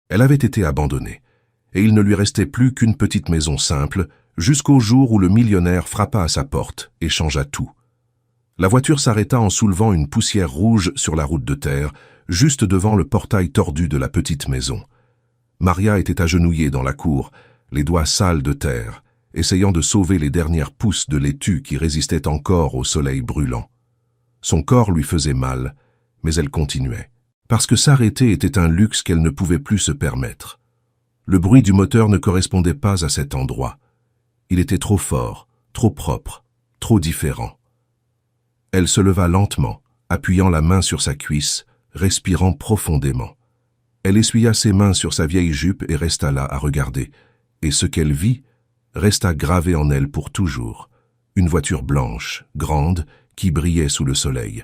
Elle avait été abandonnée, et il ne lui restait plus qu'une petite maison simple, jusqu'au jour où le millionnaire frappa à sa porte et changea tout. La voiture s'arrêta en soulevant une poussière rouge sur la route de terre, juste devant le portail tordu de la petite maison. Maria était agenouillée dans la cour, les doigts sales de terre, essayant de sauver les dernières pousses de laitue qui résistaient encore au soleil brûlant. Son corps lui faisait mal, mais elle continuait, parce que s'arrêter était un luxe qu'elle ne pouvait plus se permettre. Le bruit du moteur ne correspondait pas à cet endroit. Il était trop fort, trop propre, trop différent. Elle se leva lentement, appuyant la main sur sa cuisse, respirant profondément. Elle essuya ses mains sur sa vieille jupe et resta là à regarder, et ce qu'elle vit resta gravé en elle pour toujours. Une voiture blanche, grande, qui brillait sous le soleil.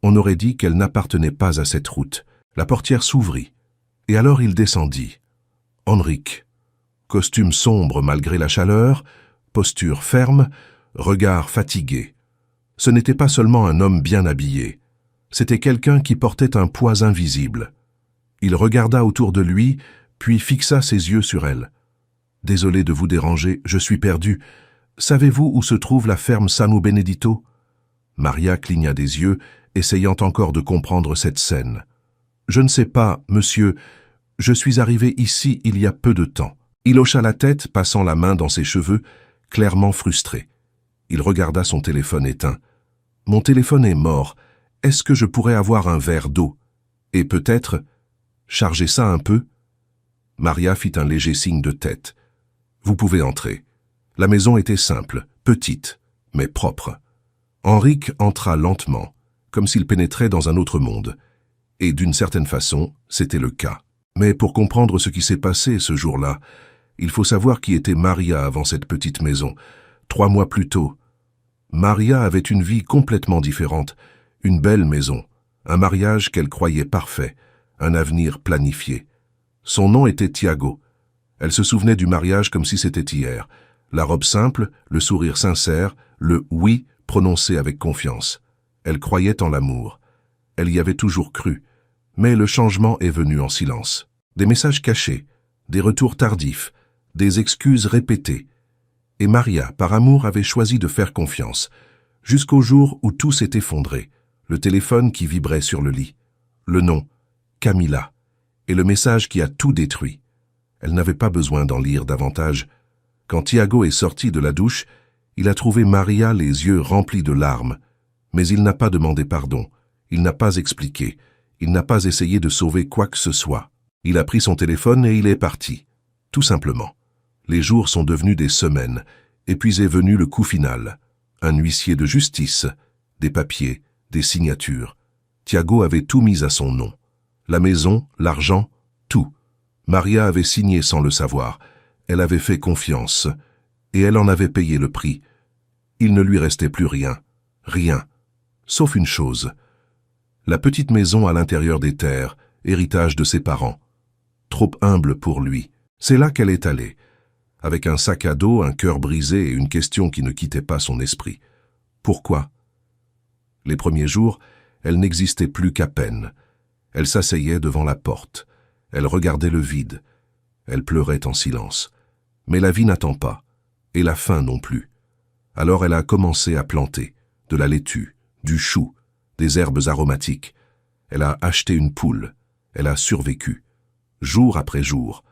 On aurait dit qu'elle n'appartenait pas à cette route. La portière s'ouvrit, et alors il descendit. Henrik, costume sombre malgré la chaleur, posture ferme, regard fatigué. Ce n'était pas seulement un homme bien habillé, c'était quelqu'un qui portait un poids invisible. Il regarda autour de lui, puis fixa ses yeux sur elle. « Désolé de vous déranger, je suis perdu. Savez-vous où se trouve la ferme Sanu Benedito ?» Maria cligna des yeux, essayant encore de comprendre cette scène. « Je ne sais pas, monsieur. Je suis arrivé ici il y a peu de temps. » Il hocha la tête, passant la main dans ses cheveux, clairement frustré. Il regarda son téléphone éteint. « Mon téléphone est mort. Est-ce que je pourrais avoir un verre d'eau? Et peut-être... charger ça un peu ?» Maria fit un léger signe de tête. « Vous pouvez entrer. » La maison était simple, petite, mais propre. Henrik entra lentement, comme s'il pénétrait dans un autre monde. Et d'une certaine façon, c'était le cas. Mais pour comprendre ce qui s'est passé ce jour-là, il faut savoir qui était Maria avant cette petite maison. 3 mois plus tôt, Maria avait une vie complètement différente, une belle maison, un mariage qu'elle croyait parfait, un avenir planifié. Son nom était Thiago. Elle se souvenait du mariage comme si c'était hier. La robe simple, le sourire sincère, le « oui » prononcé avec confiance. Elle croyait en l'amour. Elle y avait toujours cru. Mais le changement est venu en silence. Des messages cachés, des retours tardifs, des excuses répétées. Et Maria, par amour, avait choisi de faire confiance, jusqu'au jour où tout s'est effondré. Le téléphone qui vibrait sur le lit, le nom, Camilla, et le message qui a tout détruit. Elle n'avait pas besoin d'en lire davantage. Quand Thiago est sorti de la douche, il a trouvé Maria les yeux remplis de larmes. Mais il n'a pas demandé pardon, il n'a pas expliqué, il n'a pas essayé de sauver quoi que ce soit. Il a pris son téléphone et il est parti. Tout simplement. Les jours sont devenus des semaines, et puis est venu le coup final. Un huissier de justice, des papiers, des signatures. Thiago avait tout mis à son nom. La maison, l'argent, tout. Maria avait signé sans le savoir. Elle avait fait confiance, et elle en avait payé le prix. Il ne lui restait plus rien, rien, sauf une chose. La petite maison à l'intérieur des terres, héritage de ses parents. Trop humble pour lui. C'est là qu'elle est allée, avec un sac à dos, un cœur brisé et une question qui ne quittait pas son esprit. Pourquoi? Les premiers jours, elle n'existait plus qu'à peine. Elle s'asseyait devant la porte. Elle regardait le vide. Elle pleurait en silence. Mais la vie n'attend pas, et la faim non plus. Alors elle a commencé à planter, de la laitue, du chou, des herbes aromatiques. Elle a acheté une poule. Elle a survécu, jour après jour,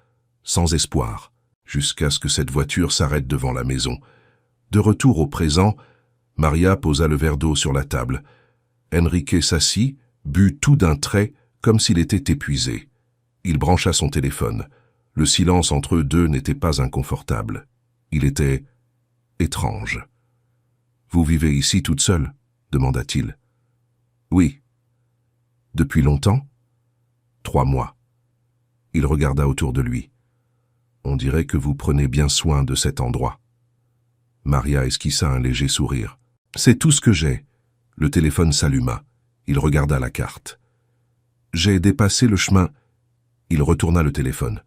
sans espoir, jusqu'à ce que cette voiture s'arrête devant la maison. De retour au présent, Maria posa le verre d'eau sur la table. Enrique s'assit, but tout d'un trait, comme s'il était épuisé. Il brancha son téléphone. Le silence entre eux deux n'était pas inconfortable. Il était étrange. « Vous vivez ici toute seule ?» demanda-t-il. « Oui. »« Depuis longtemps ?»« 3 mois. » Il regarda autour de lui. « On dirait que vous prenez bien soin de cet endroit. » Maria esquissa un léger sourire. « C'est tout ce que j'ai. » Le téléphone s'alluma. Il regarda la carte. « J'ai dépassé le chemin. » Il retourna le téléphone.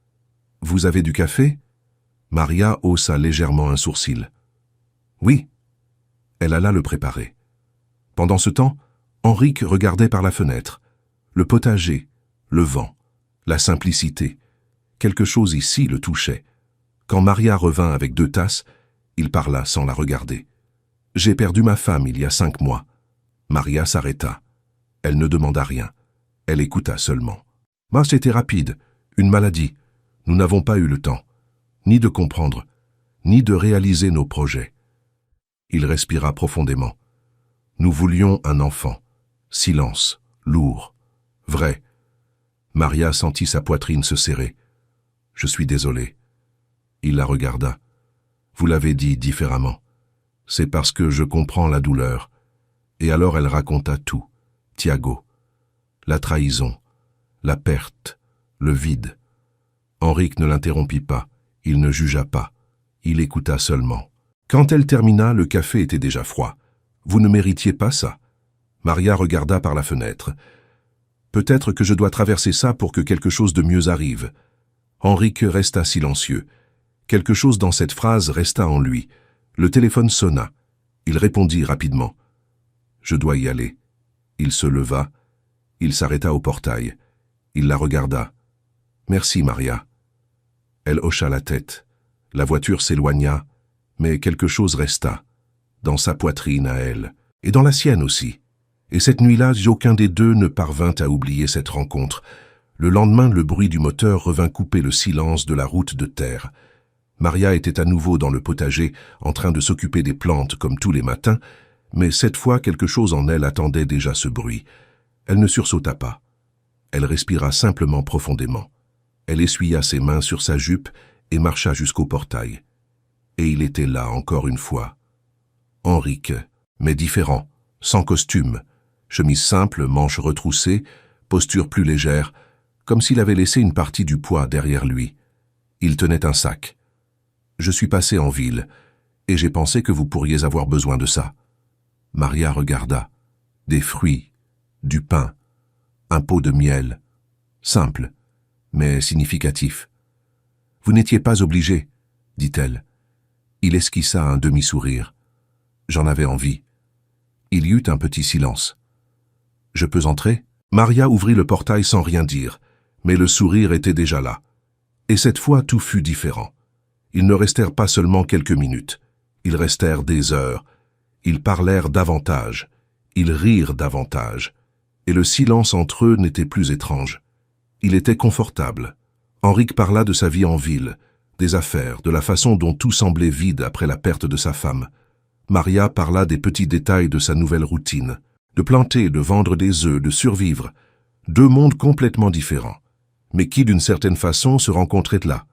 « Vous avez du café ?» Maria haussa légèrement un sourcil. « Oui. » Elle alla le préparer. Pendant ce temps, Henrik regardait par la fenêtre. Le potager, le vent, la simplicité. Quelque chose ici le touchait. Quand Maria revint avec 2 tasses, il parla sans la regarder. « J'ai perdu ma femme il y a 5 mois. » Maria s'arrêta. Elle ne demanda rien. Elle écouta seulement. « Moi, c'était rapide, une maladie. Nous n'avons pas eu le temps, ni de comprendre, ni de réaliser nos projets. » Il respira profondément. Nous voulions un enfant. Silence, lourd, vrai. Maria sentit sa poitrine se serrer. « Je suis désolé. » Il la regarda. « Vous l'avez dit différemment. C'est parce que je comprends la douleur. » Et alors elle raconta tout. Thiago, la trahison, la perte, le vide. Henrique ne l'interrompit pas, il ne jugea pas, il écouta seulement. Quand elle termina, le café était déjà froid. « Vous ne méritiez pas ça. » Maria regarda par la fenêtre. « Peut-être que je dois traverser ça pour que quelque chose de mieux arrive. » Henrique resta silencieux. Quelque chose dans cette phrase resta en lui. Le téléphone sonna. Il répondit rapidement. « Je dois y aller. » Il se leva. Il s'arrêta au portail. Il la regarda. « Merci, Maria. » Elle hocha la tête. La voiture s'éloigna, mais quelque chose resta, dans sa poitrine à elle, et dans la sienne aussi. Et cette nuit-là, aucun des deux ne parvint à oublier cette rencontre. Le lendemain, le bruit du moteur revint couper le silence de la route de terre. Maria était à nouveau dans le potager, en train de s'occuper des plantes comme tous les matins, mais cette fois quelque chose en elle attendait déjà ce bruit. Elle ne sursauta pas. Elle respira simplement profondément. Elle essuya ses mains sur sa jupe et marcha jusqu'au portail. Et il était là encore une fois. Henrique, mais différent, sans costume, chemise simple, manches retroussées, posture plus légère, comme s'il avait laissé une partie du poids derrière lui. Il tenait un sac. « Je suis passé en ville, et j'ai pensé que vous pourriez avoir besoin de ça. » Maria regarda. Des fruits, du pain, un pot de miel. Simple, mais significatif. « Vous n'étiez pas obligé, » dit-elle. Il esquissa un demi-sourire. J'en avais envie. Il y eut un petit silence. « Je peux entrer ?» Maria ouvrit le portail sans rien dire, mais le sourire était déjà là. Et cette fois, tout fut différent. Ils ne restèrent pas seulement quelques minutes. Ils restèrent des heures. Ils parlèrent davantage. Ils rirent davantage. Et le silence entre eux n'était plus étrange. Il était confortable. Henrique parla de sa vie en ville, des affaires, de la façon dont tout semblait vide après la perte de sa femme. Maria parla des petits détails de sa nouvelle routine, de planter, de vendre des œufs, de survivre. 2 mondes complètement différents, mais qui d'une certaine façon se rencontraient là.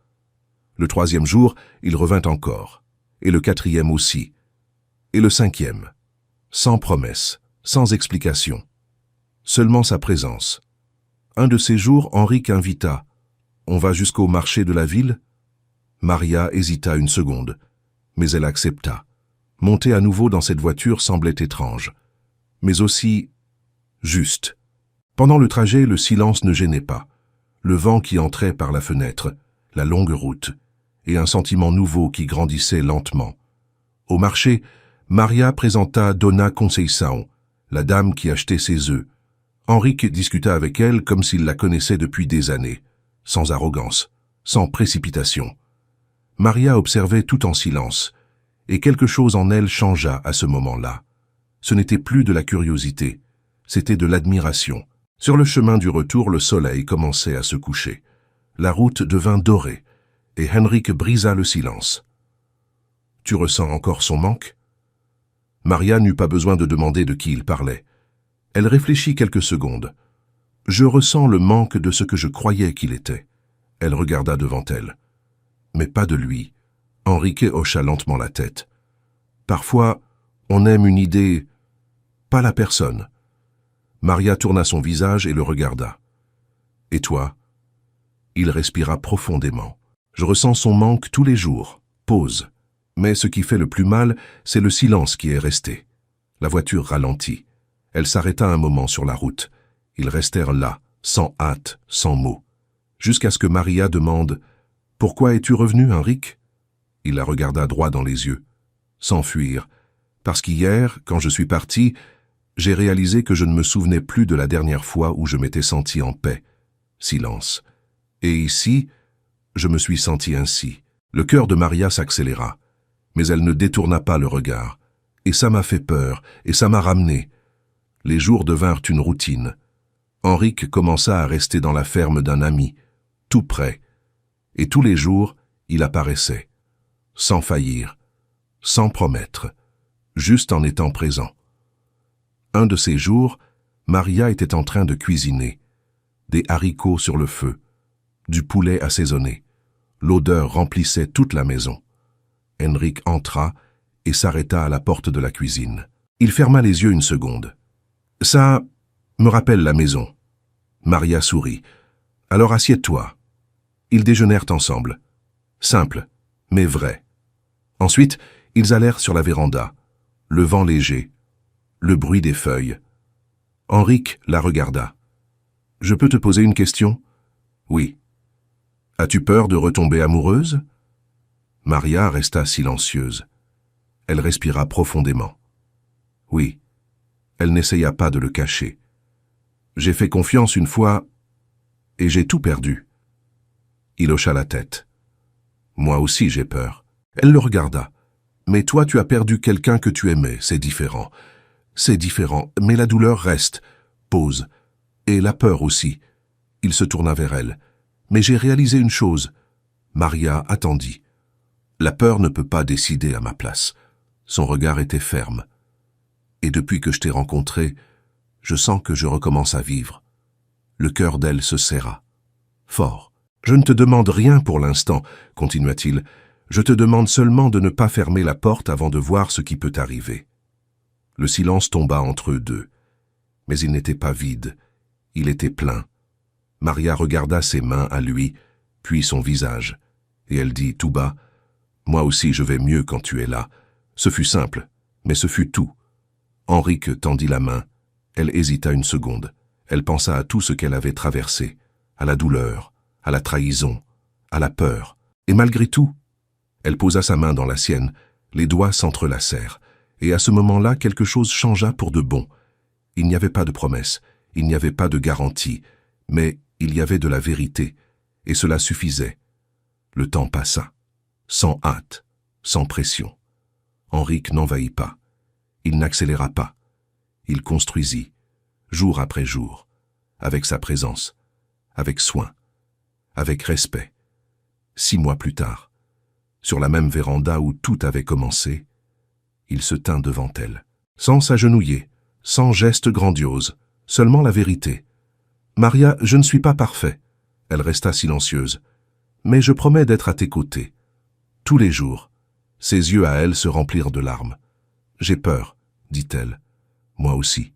Le 3e jour, il revint encore, et le 4e aussi, et le 5e, sans promesse, sans explication, seulement sa présence. Un de ces jours, Henrique invita. « On va jusqu'au marché de la ville ?» Maria hésita une seconde, mais elle accepta. Monter à nouveau dans cette voiture semblait étrange, mais aussi juste. Pendant le trajet, le silence ne gênait pas. Le vent qui entrait par la fenêtre, la longue route, et un sentiment nouveau qui grandissait lentement. Au marché, Maria présenta Donna Conceição, la dame qui achetait ses œufs. Henrique discuta avec elle comme s'il la connaissait depuis des années, sans arrogance, sans précipitation. Maria observait tout en silence, et quelque chose en elle changea à ce moment-là. Ce n'était plus de la curiosité, c'était de l'admiration. Sur le chemin du retour, le soleil commençait à se coucher. La route devint dorée, et Henrique brisa le silence. « Tu ressens encore son manque ?» Maria n'eut pas besoin de demander de qui il parlait. Elle réfléchit quelques secondes. « Je ressens le manque de ce que je croyais qu'il était. » Elle regarda devant elle. « Mais pas de lui. » Henrique hocha lentement la tête. « Parfois, on aime une idée, pas la personne. » Maria tourna son visage et le regarda. « Et toi ?» Il respira profondément. « Je ressens son manque tous les jours. Pause. Mais ce qui fait le plus mal, c'est le silence qui est resté. » La voiture ralentit. Elle s'arrêta un moment sur la route. Ils restèrent là, sans hâte, sans mots. Jusqu'à ce que Maria demande « Pourquoi es-tu revenu, Henrique ?» Il la regarda droit dans les yeux. Sans fuir. « Parce qu'hier, quand je suis parti, j'ai réalisé que je ne me souvenais plus de la dernière fois où je m'étais senti en paix. » Silence. Et ici, je me suis senti ainsi. Le cœur de Maria s'accéléra, mais elle ne détourna pas le regard. Et ça m'a fait peur, et ça m'a ramené. Les jours devinrent une routine. Henrique commença à rester dans la ferme d'un ami, tout près. Et tous les jours, il apparaissait, sans faillir, sans promettre, juste en étant présent. Un de ces jours, Maria était en train de cuisiner, des haricots sur le feu, du poulet assaisonné. L'odeur remplissait toute la maison. Henrique entra et s'arrêta à la porte de la cuisine. Il ferma les yeux une seconde. « Ça me rappelle la maison. » Maria sourit. « Alors assieds-toi. » Ils déjeunèrent ensemble. Simple, mais vrai. Ensuite, ils allèrent sur la véranda. Le vent léger, le bruit des feuilles. Henrique la regarda. « Je peux te poser une question ?»« Oui. »« As-tu peur de retomber amoureuse ?» Maria resta silencieuse. Elle respira profondément. « Oui. » Elle n'essaya pas de le cacher. « J'ai fait confiance une fois et j'ai tout perdu. » Il hocha la tête. « Moi aussi j'ai peur. » Elle le regarda. « Mais toi tu as perdu quelqu'un que tu aimais, c'est différent. C'est différent, mais la douleur reste. Pause. Et la peur aussi. » Il se tourna vers elle. « Mais j'ai réalisé une chose. » Maria attendit. « La peur ne peut pas décider à ma place. » Son regard était ferme. « Et depuis que je t'ai rencontré, je sens que je recommence à vivre. » Le cœur d'elle se serra. Fort. « Je ne te demande rien pour l'instant, » continua-t-il. « Je te demande seulement de ne pas fermer la porte avant de voir ce qui peut arriver. » Le silence tomba entre eux deux. Mais il n'était pas vide. Il était plein. Maria regarda ses mains à lui, puis son visage. Et elle dit tout bas, « Moi aussi je vais mieux quand tu es là. » Ce fut simple, mais ce fut tout. Henrique tendit la main. Elle hésita une seconde. Elle pensa à tout ce qu'elle avait traversé, à la douleur, à la trahison, à la peur. Et malgré tout, elle posa sa main dans la sienne, les doigts s'entrelacèrent. Et à ce moment-là, quelque chose changea pour de bon. Il n'y avait pas de promesse, il n'y avait pas de garantie, mais il y avait de la vérité, et cela suffisait. Le temps passa, sans hâte, sans pression. Henrique n'envahit pas. Il n'accéléra pas. Il construisit, jour après jour, avec sa présence, avec soin, avec respect. 6 mois plus tard, sur la même véranda où tout avait commencé, il se tint devant elle, sans s'agenouiller, sans geste grandiose, seulement la vérité. « Maria, je ne suis pas parfait. » Elle resta silencieuse. « Mais je promets d'être à tes côtés. Tous les jours. » Ses yeux à elle se remplirent de larmes. « J'ai peur, » dit-elle. « Moi aussi. »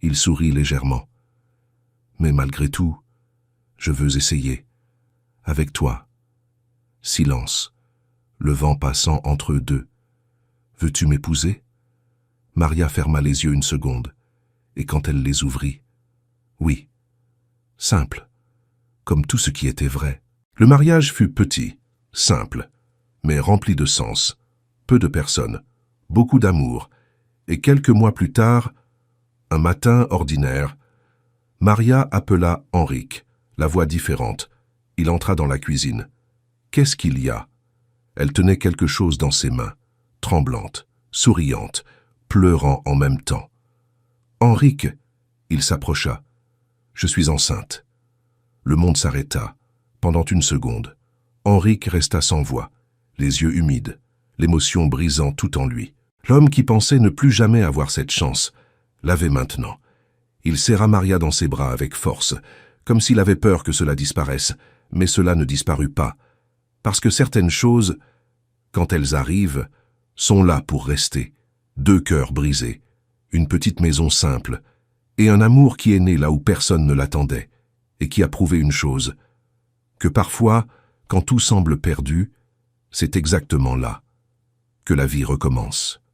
Il sourit légèrement. « Mais malgré tout, je veux essayer. Avec toi. » Silence. Le vent passant entre eux deux. « Veux-tu m'épouser ?» Maria ferma les yeux une seconde, et quand elle les ouvrit, « Oui. » Simple, comme tout ce qui était vrai. Le mariage fut petit, simple, mais rempli de sens. Peu de personnes, beaucoup d'amour, et quelques mois plus tard, un matin ordinaire, Maria appela Henrique, la voix différente. Il entra dans la cuisine. « Qu'est-ce qu'il y a ?» Elle tenait quelque chose dans ses mains, tremblante, souriante, pleurant en même temps. « Henrique !» Il s'approcha. « Je suis enceinte. » Le monde s'arrêta. Pendant une seconde, Henrique resta sans voix, les yeux humides, l'émotion brisant tout en lui. L'homme qui pensait ne plus jamais avoir cette chance l'avait maintenant. Il serra Maria dans ses bras avec force, comme s'il avait peur que cela disparaisse, mais cela ne disparut pas, parce que certaines choses, quand elles arrivent, sont là pour rester. 2 cœurs brisés, une petite maison simple, et un amour qui est né là où personne ne l'attendait, et qui a prouvé une chose, que parfois, quand tout semble perdu, c'est exactement là que la vie recommence.